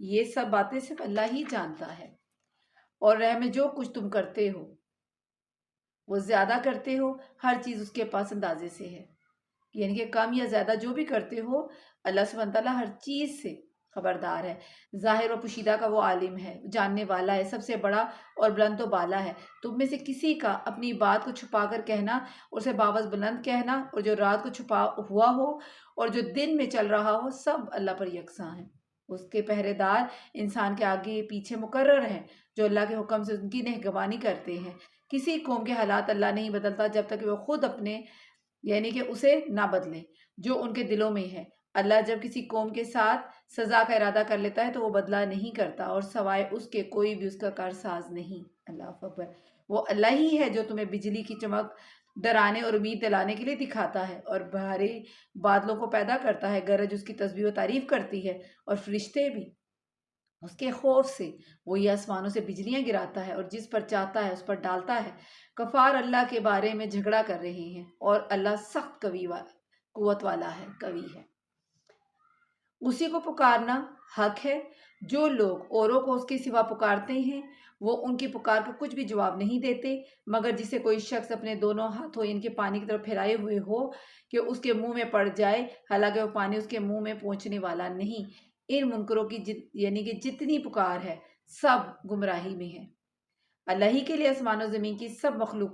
یہ سب باتیں صرف اللہ ہی جانتا ہے۔ اور رہ میں جو کچھ تم کرتے ہو وہ زیادہ کرتے ہو، ہر چیز اس کے پاس اندازے سے ہے، یعنی کہ کم یا زیادہ جو بھی کرتے ہو اللہ سبحانہ تعالیٰ ہر چیز سے خبردار ہے۔ ظاہر و پوشیدہ کا وہ عالم ہے، جاننے والا ہے، سب سے بڑا اور بلند و بالا ہے۔ تم میں سے کسی کا اپنی بات کو چھپا کر کہنا، اسے باوز بلند کہنا، اور جو رات کو چھپا ہوا ہو اور جو دن میں چل رہا ہو، سب اللہ پر یکساں ہیں۔ اس کے پہرے دار انسان کے آگے پیچھے مقرر ہیں، جو اللہ کے حکم سے ان کی نگہبانی کرتے ہیں۔ کسی قوم کے حالات اللہ نہیں بدلتا جب تک کہ وہ خود اپنے یعنی کہ اسے نہ بدلے جو ان کے دلوں میں ہے۔ اللہ جب کسی قوم کے ساتھ سزا کا ارادہ کر لیتا ہے تو وہ بدلہ نہیں کرتا، اور سوائے اس کے کوئی بھی اس کا کارساز نہیں۔ اللہ اکبر۔ وہ اللہ ہی ہے جو تمہیں بجلی کی چمک ڈرانے اور امید دلانے کے لیے دکھاتا ہے، اور بھارے بادلوں کو پیدا کرتا ہے، گرج اس کی تسبیح و تعریف کرتی ہے، اور فرشتے بھی اس کے خوف سے وہی آسمانوں سے بجلیاں گراتا ہے اور جس پر چاہتا ہے اس پر ڈالتا ہے۔ کفار اللہ کے بارے میں جھگڑا کر رہے ہیں، اور اللہ سخت قوت والا ہے، قوی ہے۔ اسی کو پکارنا حق ہے۔ جو لوگ اوروں کو اس کے سوا پکارتے ہیں وہ ان کی پکار کا کچھ بھی جواب نہیں دیتے، مگر جسے کوئی شخص اپنے دونوں ہاتھوں ان کے پانی کی طرف پھیلائے ہوئے ہو کہ اس کے منہ میں پڑ جائے، حالانکہ وہ پانی اس کے منہ میں پہنچنے والا نہیں۔ ان منکروں کی یعنی کہ جتنی پکار ہے سب گمراہی میں ہے۔ اللہ ہی کے لیے آسمان و زمین کی سب مخلوق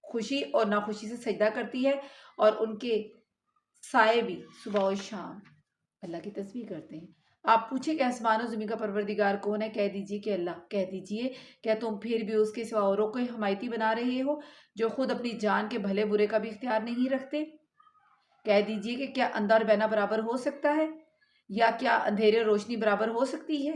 خوشی اور ناخوشی سے سجدہ کرتی ہے، اور ان کے سائے بھی صبح و شام اللہ کی تسبیح کرتے ہیں۔ آپ پوچھیں کہ آسمان و زمین کا پروردگار کون ہے؟ کہہ دیجئے کہ اللہ۔ کہہ دیجئے کیا تم پھر بھی اس کے سوا اوروں کو حمایتی بنا رہے ہو جو خود اپنی جان کے بھلے برے کا بھی اختیار نہیں رکھتے؟ کہہ دیجئے کہ کیا اندھا اور بینا برابر ہو سکتا ہے، یا کیا اندھیرے اور روشنی برابر ہو سکتی ہے؟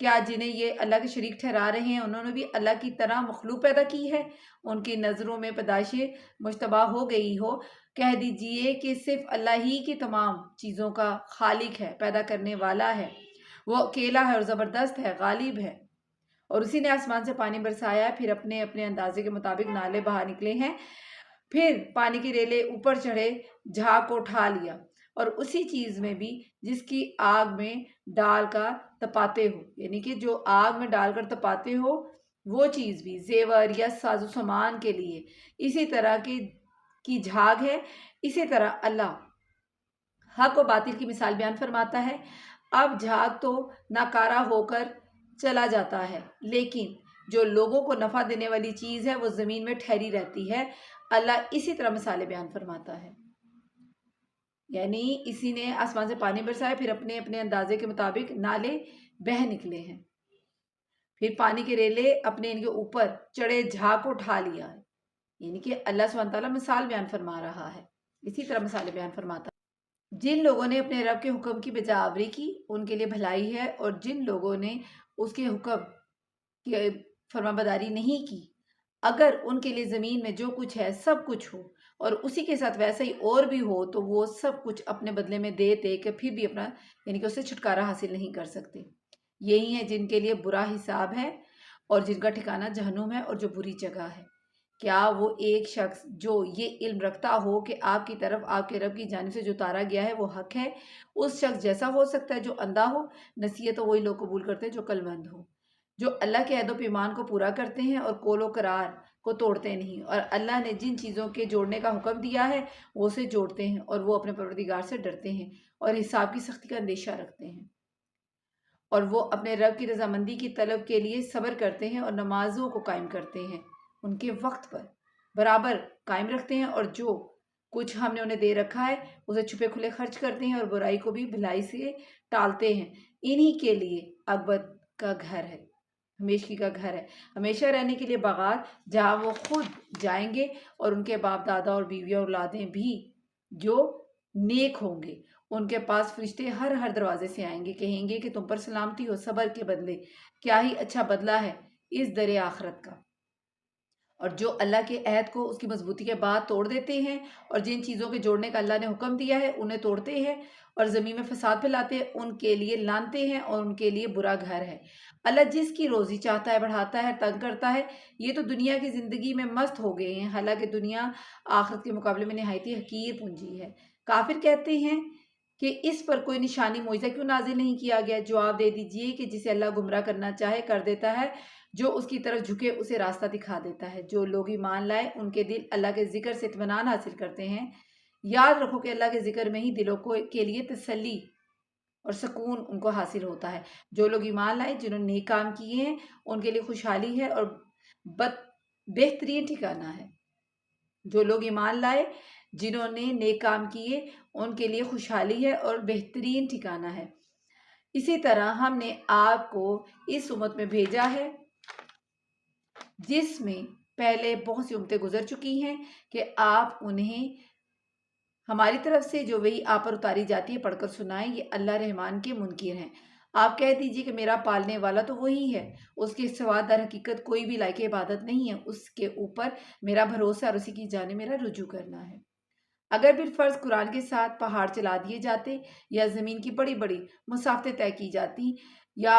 کیا جنہیں یہ اللہ کے شریک ٹھہرا رہے ہیں انہوں نے بھی اللہ کی طرح مخلوق پیدا کی ہے؟ ان کی نظروں میں پیدائشیں مشتبہ ہو گئی ہو۔ کہہ دیجئے کہ صرف اللہ ہی کی تمام چیزوں کا خالق ہے، پیدا کرنے والا ہے، وہ اکیلا ہے اور زبردست ہے، غالب ہے، اور اسی نے آسمان سے پانی برسایا ہے، پھر اپنے اپنے اندازے کے مطابق نالے بہا نکلے ہیں، پھر پانی کی ریلے اوپر چڑھے جھاگ کو اٹھا لیا، اور اسی چیز میں بھی جس کی آگ میں ڈال کر تپاتے ہو، یعنی کہ جو آگ میں ڈال کر تپاتے ہو وہ چیز بھی زیور یا ساز و سامان کے لیے اسی طرح کی جھاگ ہے۔ اسی طرح اللہ حق و باطل کی مثال بیان فرماتا ہے۔ اب جھاگ تو ناکارہ ہو کر چلا جاتا ہے، لیکن جو لوگوں کو نفع دینے والی چیز ہے وہ زمین میں ٹھہری رہتی ہے۔ اللہ اسی طرح مثالیں بیان فرماتا ہے، یعنی اسی نے آسمان سے پانی برسایا، پھر اپنے اپنے اندازے کے مطابق نالے بہہ نکلے ہیں، پھر پانی کے ریلے اپنے ان کے اوپر چڑھے جھاگ کو اٹھا لیا ہے، یعنی کہ اللہ سبحانہ تعالیٰ مثال بیان فرما رہا ہے، اسی طرح مثالیں بیان فرماتا ہے۔ جن لوگوں نے اپنے رب کے حکم کی بجاوری کی ان کے لیے بھلائی ہے، اور جن لوگوں نے اس کے حکم کی فرمانبرداری نہیں کی، اگر ان کے لیے زمین میں جو کچھ ہے سب کچھ ہو اور اسی کے ساتھ ویسا ہی اور بھی ہو تو وہ سب کچھ اپنے بدلے میں دے کہ پھر بھی اپنا یعنی کہ اس سے چھٹکارا حاصل نہیں کر سکتے۔ یہی ہیں جن کے لیے برا حساب ہے اور جن کا ٹھکانہ جہنم ہے اور جو بری جگہ ہے۔ کیا وہ ایک شخص جو یہ علم رکھتا ہو کہ آپ کی طرف آپ کے رب کی جانب سے جو اتارا گیا ہے وہ حق ہے، اس شخص جیسا ہو سکتا ہے جو اندھا ہو؟ نصیحت تو وہی لوگ قبول کرتے ہیں جو عقل مند ہو، جو اللہ کے عہد و پیمان کو پورا کرتے ہیں اور قول و قرار کو توڑتے نہیں، اور اللہ نے جن چیزوں کے جوڑنے کا حکم دیا ہے وہ اسے جوڑتے ہیں، اور وہ اپنے پروردگار سے ڈرتے ہیں اور حساب کی سختی کا اندیشہ رکھتے ہیں، اور وہ اپنے رب کی رضامندی کی طلب کے لیے صبر کرتے ہیں اور نمازوں کو قائم کرتے ہیں، ان کے وقت پر برابر قائم رکھتے ہیں، اور جو کچھ ہم نے انہیں دے رکھا ہے اسے چھپے کھلے خرچ کرتے ہیں اور برائی کو بھی بھلائی سے ٹالتے ہیں۔ انہی کے لیے عاقبت کا گھر ہے، ہمیشگی کا گھر ہے، ہمیشہ رہنے کے لیے باغات جہاں وہ خود جائیں گے اور ان کے باپ دادا اور بیویاں اولادیں بھی جو نیک ہوں گے۔ ان کے پاس فرشتے ہر دروازے سے آئیں گے، کہیں گے کہ تم پر سلامتی ہو، صبر کے بدلے کیا ہی اچھا بدلہ ہے اس در آخرت کا۔ اور جو اللہ کے عہد کو اس کی مضبوطی کے بعد توڑ دیتے ہیں اور جن چیزوں کے جوڑنے کا اللہ نے حکم دیا ہے انہیں توڑتے ہیں اور زمین میں فساد پھیلاتے ہیں، ان کے لیے لعنتیں ہیں اور ان کے لیے برا گھر ہے۔ اللہ جس کی روزی چاہتا ہے بڑھاتا ہے، تنگ کرتا ہے۔ یہ تو دنیا کی زندگی میں مست ہو گئے ہیں، حالانکہ دنیا آخرت کے مقابلے میں نہایت حقیر پونجی ہے۔ کافر کہتے ہیں کہ اس پر کوئی نشانی معجزہ کیوں نازل نہیں کیا گیا؟ جواب دے دیجئے کہ جسے اللہ گمراہ کرنا چاہے کر دیتا ہے، جو اس کی طرف جھکے اسے راستہ دکھا دیتا ہے۔ جو لوگ ایمان لائے ان کے دل اللہ کے ذکر سے اطمینان حاصل کرتے ہیں۔ یاد رکھو کہ اللہ کے ذکر میں ہی دلوں کے لیے تسلی اور سکون ان کو حاصل ہوتا ہے۔ جو لوگ ایمان لائے جنہوں نے نیک کام کیے ہیں ان کے لیے خوشحالی ہے اور بہترین ٹھکانہ ہے۔ جو لوگ ایمان لائے جنہوں نے نیک کام کیے ان کے لیے خوشحالی ہے اور بہترین ٹھکانہ ہے۔ اسی طرح ہم نے آپ کو اس امت میں بھیجا ہے جس میں پہلے بہت سی امتیں گزر چکی ہیں کہ آپ انہیں ہماری طرف سے جو وہی آپ پر اتاری جاتی ہے پڑھ کر سنائیں۔ یہ اللہ رحمان کے منکر ہیں۔ آپ کہہ دیجئے کہ میرا پالنے والا تو وہی ہے، اس کے سوا در حقیقت کوئی بھی لائق عبادت نہیں ہے۔ اس کے اوپر میرا بھروسہ اور اسی کی جانب میرا رجوع کرنا ہے۔ اگر بالفرض قرآن کے ساتھ پہاڑ چلا دیے جاتے یا زمین کی بڑی بڑی مسافتیں طے کی جاتی یا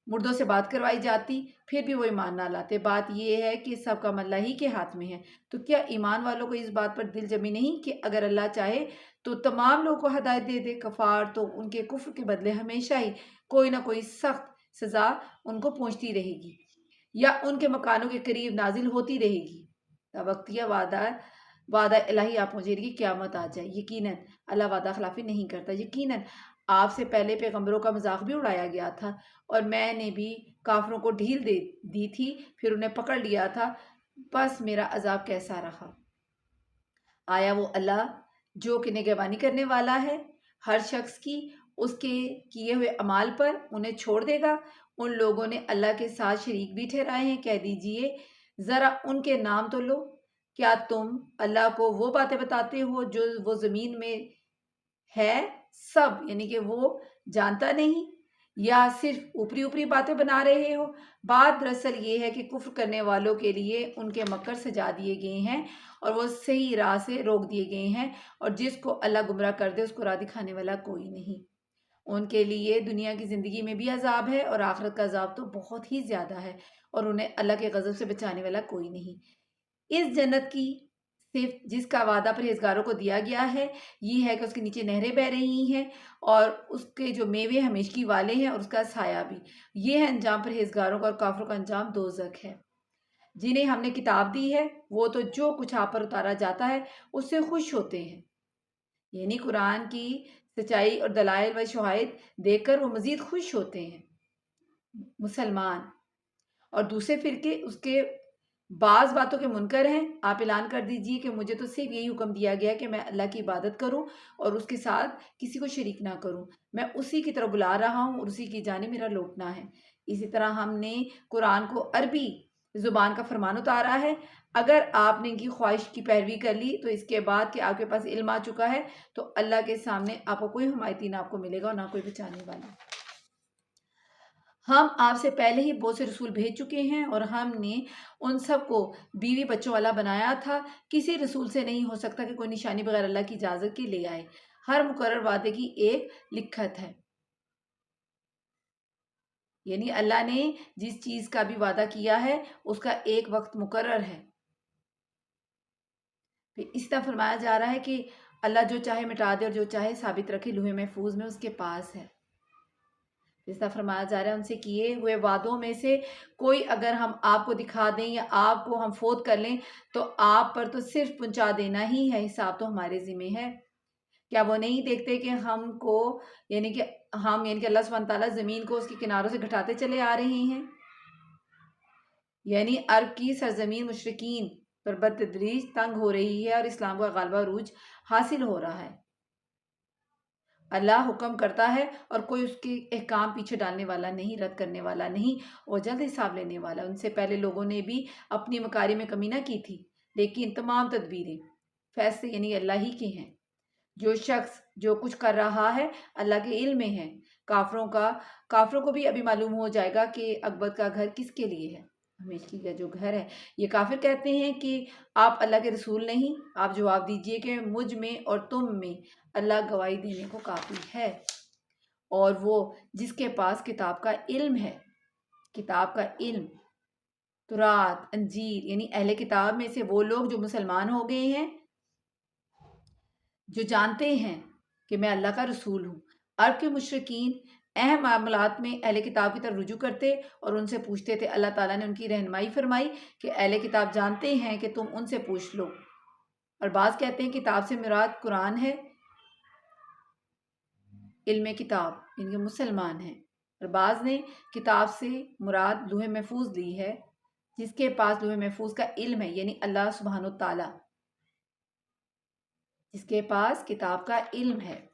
مردوں سے بات کروائی جاتی پھر بھی وہ ایمان نہ لاتے۔ بات یہ ہے کہ سب کا اللہ ہی کے ہاتھ میں ہے۔ تو کیا ایمان والوں کو اس بات پر دل جمی نہیں کہ اگر اللہ چاہے تو تمام لوگوں کو ہدایت دے دے؟ کفار تو ان کے کفر کے بدلے ہمیشہ ہی کوئی نہ کوئی سخت سزا ان کو پہنچتی رہے گی یا ان کے مکانوں کے قریب نازل ہوتی رہے گی۔ وقتیہ وعدہ الہی آپ پہنچے گی، قیامت آ جائے۔ یقیناً اللہ وعدہ خلافی نہیں کرتا۔ یقیناً آپ سے پہلے پیغمبروں کا مذاق بھی اڑایا گیا تھا اور میں نے بھی کافروں کو ڈھیل دی تھی، پھر انہیں پکڑ لیا تھا۔ بس میرا عذاب کیسا رہا؟ آیا وہ اللہ جو کہ نگہبانی کرنے والا ہے ہر شخص کی اس کے کیے ہوئے اعمال پر انہیں چھوڑ دے گا؟ ان لوگوں نے اللہ کے ساتھ شریک بھی ٹھہرائے ہیں۔ کہہ دیجئے ذرا ان کے نام تو لو۔ کیا تم اللہ کو وہ باتیں بتاتے ہو جو وہ زمین میں ہے سب، یعنی کہ وہ جانتا نہیں، یا صرف اوپری اوپری باتیں بنا رہے ہو؟ بات دراصل یہ ہے کہ کفر کرنے والوں کے لیے ان کے مکر سجا دیے گئے ہیں اور وہ صحیح راہ سے روک دیے گئے ہیں، اور جس کو اللہ گمراہ کر دے اس کو راہ دکھانے والا کوئی نہیں۔ ان کے لیے دنیا کی زندگی میں بھی عذاب ہے اور آخرت کا عذاب تو بہت ہی زیادہ ہے، اور انہیں اللہ کے غضب سے بچانے والا کوئی نہیں۔ اس جنت کی صرف جس کا وعدہ پرہیزگاروں کو دیا گیا ہے یہ ہے کہ اس کے نیچے نہریں بہہ رہی ہیں اور اس کے جو میوے ہمیشگی والے ہیں اور اس کا سایہ بھی۔ یہ ہے انجام پرہیزگاروں کا، اور کافروں کا انجام دوزخ ہے۔ جنہیں ہم نے کتاب دی ہے وہ تو جو کچھ آپ پر اتارا جاتا ہے اس سے خوش ہوتے ہیں، یعنی قرآن کی سچائی اور دلائل و شواہد دیکھ کر وہ مزید خوش ہوتے ہیں۔ مسلمان اور دوسرے فرقے اس کے بعض باتوں کے منکر ہیں۔ آپ اعلان کر دیجئے کہ مجھے تو صرف یہی حکم دیا گیا کہ میں اللہ کی عبادت کروں اور اس کے ساتھ کسی کو شریک نہ کروں۔ میں اسی کی طرف بلا رہا ہوں اور اسی کی جانب میرا لوٹنا ہے۔ اسی طرح ہم نے قرآن کو عربی زبان کا فرمان اتارا ہے۔ اگر آپ نے ان کی خواہش کی پیروی کر لی تو اس کے بعد کہ آپ کے پاس علم آ چکا ہے تو اللہ کے سامنے آپ کو کوئی حمایتی نہ آپ کو ملے گا اور نہ کوئی بچانے والا۔ ہم آپ سے پہلے ہی بہت سے رسول بھیج چکے ہیں اور ہم نے ان سب کو بیوی بچوں والا بنایا تھا۔ کسی رسول سے نہیں ہو سکتا کہ کوئی نشانی بغیر اللہ کی اجازت کے لے آئے۔ ہر مقرر وعدے کی ایک لکھت ہے، یعنی اللہ نے جس چیز کا بھی وعدہ کیا ہے اس کا ایک وقت مقرر ہے۔ پھر اس طرح فرمایا جا رہا ہے کہ اللہ جو چاہے مٹا دے اور جو چاہے ثابت رکھے لوح محفوظ میں اس کے پاس ہے۔ اس طرح فرمایا جا رہا ہے ان سے کیے ہوئے وعدوں میں سے کوئی اگر ہم آپ کو دکھا دیں یا آپ کو ہم فوت کر لیں تو آپ پر تو صرف پہنچا دینا ہی ہے، حساب تو ہمارے ذمہ ہے۔ کیا وہ نہیں دیکھتے کہ ہم کو یعنی کہ اللہ سبحانہ تعالیٰ زمین کو اس کے کناروں سے گھٹاتے چلے آ رہے ہیں؟ یعنی عرب کی سرزمین مشرکین پر بتدریج تنگ ہو رہی ہے اور اسلام کا غالبہ عروج حاصل ہو رہا ہے۔ اللہ حکم کرتا ہے اور کوئی اس کے احکام پیچھے ڈالنے والا نہیں، رد کرنے والا نہیں، اور جلد حساب لینے والا۔ ان سے پہلے لوگوں نے بھی اپنی مکاری میں کمی نہ کی تھی، لیکن تمام تدبیریں فیصلے یعنی اللہ ہی کے ہیں۔ جو شخص جو کچھ کر رہا ہے اللہ کے علم میں ہے۔ کافروں کو بھی ابھی معلوم ہو جائے گا کہ عقبت کا گھر کس کے لیے ہے، ہمیشگی کا جو گھر ہے۔ یہ کافر کہتے ہیں کہ آپ اللہ کے رسول نہیں۔ آپ جواب دیجئے کہ مجھ میں اور تم میں اللہ گواہی دینے کو کافی ہے، اور وہ جس کے پاس کتاب کا علم ہے، کتاب کا علم تورات انجیل یعنی اہل کتاب میں سے وہ لوگ جو مسلمان ہو گئے ہیں، جو جانتے ہیں کہ میں اللہ کا رسول ہوں۔ عرب کے مشرکین اہم معاملات میں اہل کتاب کی طرف رجوع کرتے اور ان سے پوچھتے تھے۔ اللہ تعالیٰ نے ان کی رہنمائی فرمائی کہ اہل کتاب جانتے ہیں کہ تم ان سے پوچھ لو، اور بعض کہتے ہیں کتاب سے مراد قرآن ہے، علم کتاب یعنی کہ مسلمان ہیں، اور بعض نے کتاب سے مراد لوح محفوظ لی ہے، جس کے پاس لوح محفوظ کا علم ہے، یعنی اللہ سبحانہ و تعالیٰ جس کے پاس کتاب کا علم ہے۔